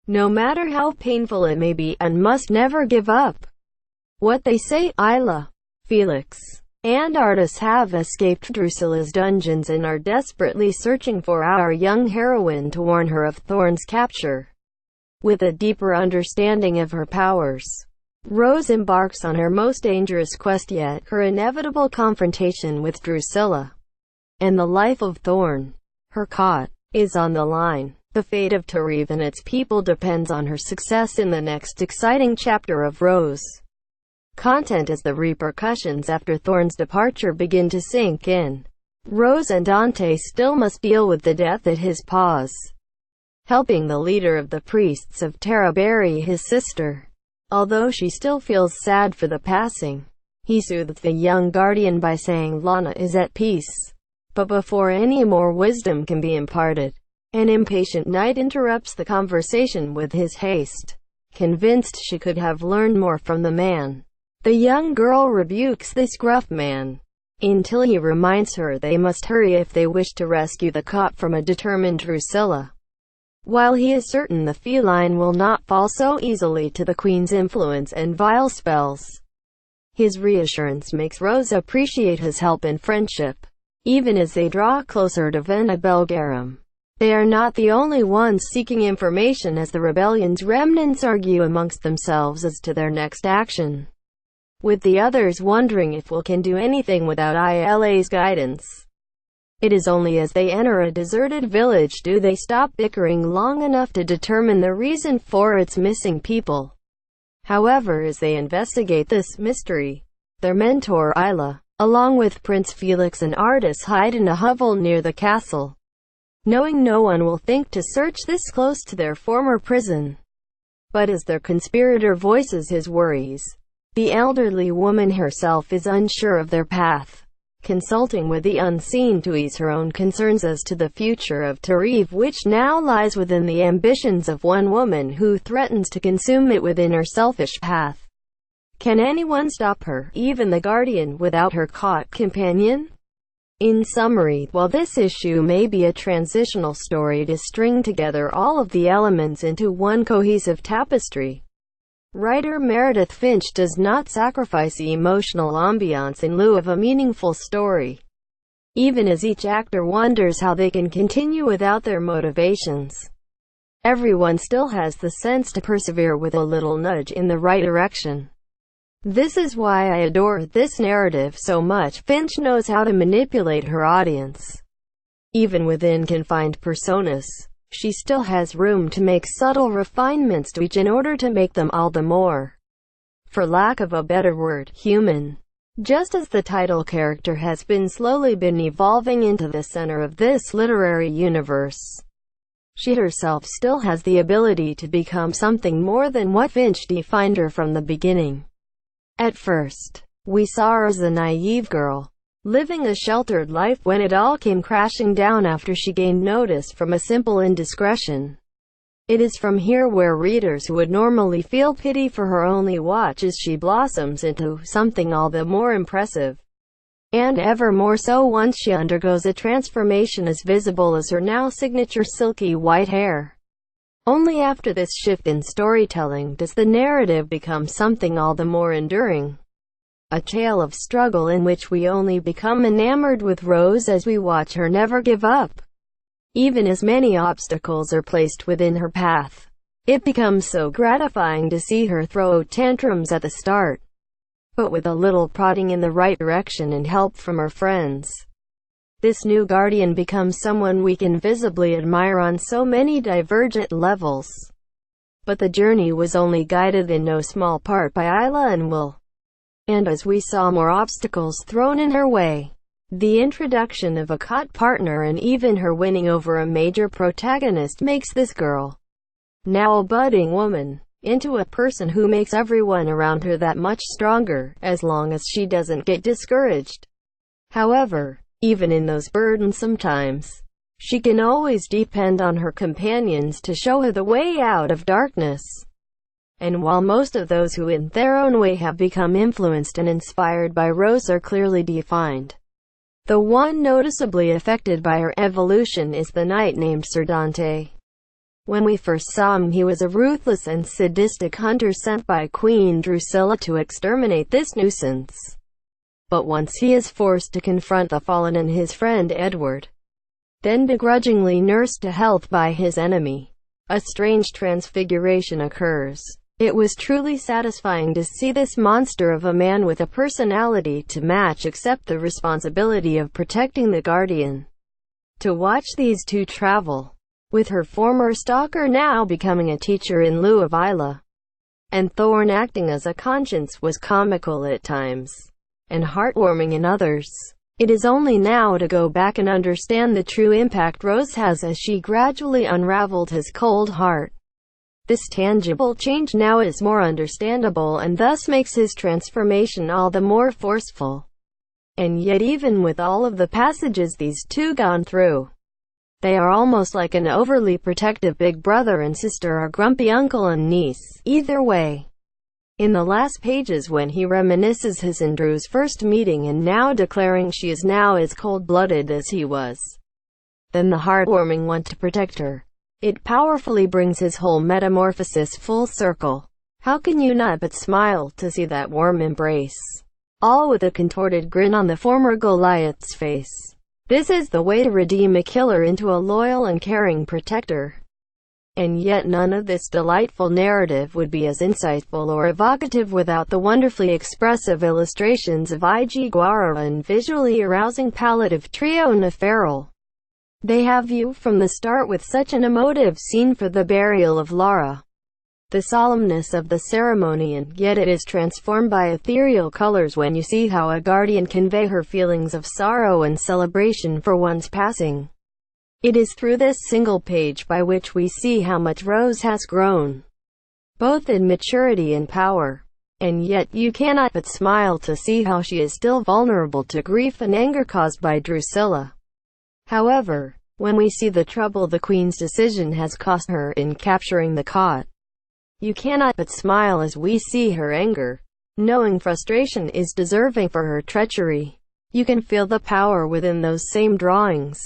no matter how painful it may be, and must never give up. What they say, Isla, Felix, and Artus have escaped Drucilla's dungeons and are desperately searching for our young heroine to warn her of Thorne's capture. With a deeper understanding of her powers, Rose embarks on her most dangerous quest yet, her inevitable confrontation with Drucilla and the life of Thorne. Her khat is on the line. The fate of Ttereve and its people depends on her success in the next exciting chapter of Rose content as the repercussions after Thorne's departure begin to sink in. Rose and Dante still must deal with the death at his paws, helping the leader of the Priests of Tera bury his sister. Although she still feels sad for the passing, he soothes the young guardian by saying Lana is at peace. But before any more wisdom can be imparted, an impatient knight interrupts the conversation with his haste. Convinced she could have learned more from the man, the young girl rebukes this gruff man, until he reminds her they must hurry if they wish to rescue the khat from a determined Drucilla. While he is certain the feline will not fall so easily to the queen's influence and vile spells, his reassurance makes Rose appreciate his help and friendship. Even as they draw closer to Vena Belgarum, they are not the only ones seeking information, as the rebellion's remnants argue amongst themselves as to their next action, with the others wondering if we can do anything without Ila's guidance. It is only as they enter a deserted village do they stop bickering long enough to determine the reason for its missing people. However, as they investigate this mystery, their mentor Isla, along with Prince Felix and Artus, hide in a hovel near the castle, knowing no one will think to search this close to their former prison. But as their conspirator voices his worries, the elderly woman herself is unsure of their path, consulting with the unseen to ease her own concerns as to the future of Ttereve, which now lies within the ambitions of one woman who threatens to consume it within her selfish path. Can anyone stop her, even the guardian, without her khat companion? In summary, while this issue may be a transitional story to string together all of the elements into one cohesive tapestry, writer Meredith Finch does not sacrifice emotional ambiance in lieu of a meaningful story, even as each actor wonders how they can continue without their motivations. Everyone still has the sense to persevere with a little nudge in the right direction. This is why I adore this narrative so much. Finch knows how to manipulate her audience. Even within confined personas, she still has room to make subtle refinements to each in order to make them all the more, for lack of a better word, human. Just as the title character has slowly been evolving into the center of this literary universe, she herself still has the ability to become something more than what Finch defined her from the beginning. At first, we saw her as a naive girl, living a sheltered life when it all came crashing down after she gained notice from a simple indiscretion. It is from here where readers who would normally feel pity for her only watch as she blossoms into something all the more impressive, and ever more so once she undergoes a transformation as visible as her now signature silky white hair. Only after this shift in storytelling does the narrative become something all the more enduring. A tale of struggle in which we only become enamored with Rose as we watch her never give up. Even as many obstacles are placed within her path, it becomes so gratifying to see her throw tantrums at the start, but with a little prodding in the right direction and help from her friends, this new guardian becomes someone we can visibly admire on so many divergent levels. But the journey was only guided in no small part by Isla and Will. And as we saw more obstacles thrown in her way, the introduction of a khat partner and even her winning over a major protagonist makes this girl, now a budding woman, into a person who makes everyone around her that much stronger, as long as she doesn't get discouraged. However, even in those burdensome times, she can always depend on her companions to show her the way out of darkness. And while most of those who in their own way have become influenced and inspired by Rose are clearly defined, the one noticeably affected by her evolution is the knight named Sir Dante. When we first saw him, he was a ruthless and sadistic hunter sent by Queen Drucilla to exterminate this nuisance. But once he is forced to confront the fallen and his friend Edward, then begrudgingly nursed to health by his enemy, a strange transfiguration occurs. It was truly satisfying to see this monster of a man with a personality to match accept the responsibility of protecting the Guardian. To watch these two travel, with her former stalker now becoming a teacher in lieu of Isla, and Thorne acting as a conscience, was comical at times, and heartwarming in others. It is only now to go back and understand the true impact Rose has as she gradually unraveled his cold heart. This tangible change now is more understandable and thus makes his transformation all the more forceful. And yet, even with all of the passages these two gone through, they are almost like an overly protective big brother and sister or grumpy uncle and niece. Either way, in the last pages when he reminisces his and Drew's first meeting and now declaring she is now as cold-blooded as he was, then the heartwarming want to protect her, it powerfully brings his whole metamorphosis full circle. How can you not but smile to see that warm embrace, all with a contorted grin on the former Goliath's face? This is the way to redeem a killer into a loyal and caring protector. And yet none of this delightful narrative would be as insightful or evocative without the wonderfully expressive illustrations of I.G. Guara and visually arousing palette of trio Neferal. They have you from the start with such an emotive scene for the burial of Lara, the solemnness of the ceremony, and yet it is transformed by ethereal colors when you see how a guardian convey her feelings of sorrow and celebration for one's passing. It is through this single page by which we see how much Rose has grown, both in maturity and power. And yet you cannot but smile to see how she is still vulnerable to grief and anger caused by Drucilla. However, when we see the trouble the Queen's decision has cost her in capturing the khat, you cannot but smile as we see her anger, knowing frustration is deserving for her treachery. You can feel the power within those same drawings.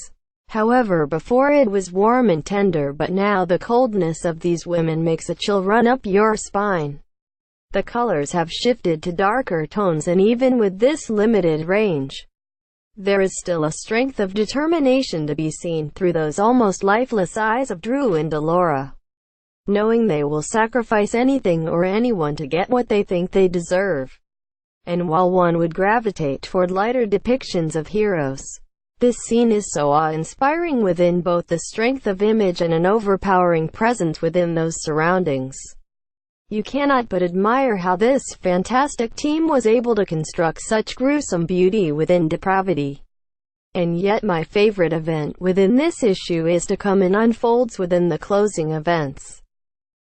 However, before it was warm and tender, but now the coldness of these women makes a chill run up your spine. The colors have shifted to darker tones, and even with this limited range, there is still a strength of determination to be seen through those almost lifeless eyes of Drew and Delora, knowing they will sacrifice anything or anyone to get what they think they deserve. And while one would gravitate toward lighter depictions of heroes, this scene is so awe-inspiring within both the strength of image and an overpowering presence within those surroundings. You cannot but admire how this fantastic team was able to construct such gruesome beauty within depravity. And yet my favorite event within this issue is to come and unfolds within the closing events,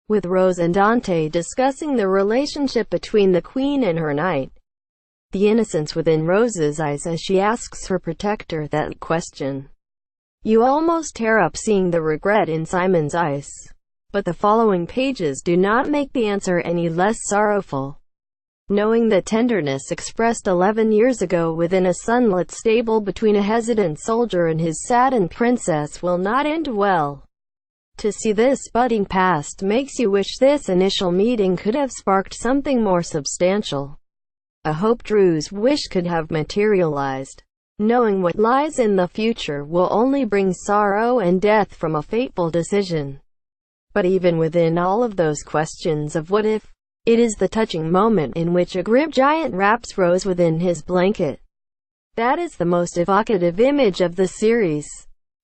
with Rose and Dante discussing the relationship between the Queen and her knight. The innocence within Rose's eyes as she asks her protector that question. You almost tear up seeing the regret in Simon's eyes. But the following pages do not make the answer any less sorrowful. Knowing that tenderness expressed 11 years ago within a sunlit stable between a hesitant soldier and his saddened princess will not end well. To see this budding past makes you wish this initial meeting could have sparked something more substantial. A hope Drew's wish could have materialized. Knowing what lies in the future will only bring sorrow and death from a fateful decision. But even within all of those questions of what if, it is the touching moment in which a grim giant wraps Rose within his blanket. That is the most evocative image of the series,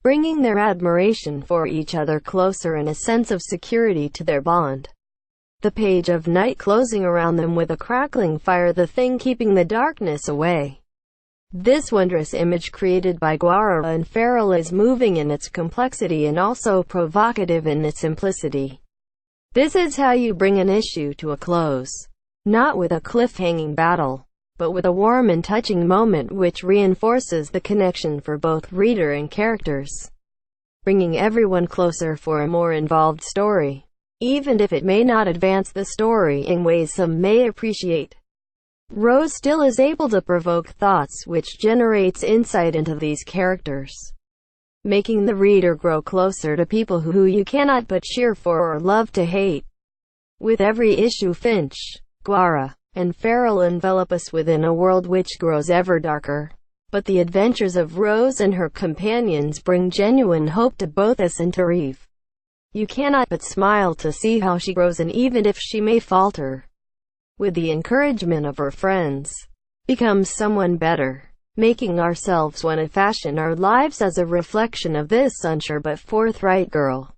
bringing their admiration for each other closer and a sense of security to their bond. The page of night closing around them with a crackling fire, the thing keeping the darkness away. This wondrous image created by Guara and Farrell is moving in its complexity and also provocative in its simplicity. This is how you bring an issue to a close. Not with a cliff-hanging battle, but with a warm and touching moment which reinforces the connection for both reader and characters, bringing everyone closer for a more involved story, even if it may not advance the story in ways some may appreciate. Rose still is able to provoke thoughts which generates insight into these characters. making the reader grow closer to people who you cannot but cheer for or love to hate. With every issue, Finch, Guara, and Farrell envelop us within a world which grows ever darker. But the adventures of Rose and her companions bring genuine hope to both us and Ttereve. You cannot but smile to see how she grows, and even if she may falter, with the encouragement of her friends, becomes someone better, making ourselves one and fashion our lives as a reflection of this unsure but forthright girl.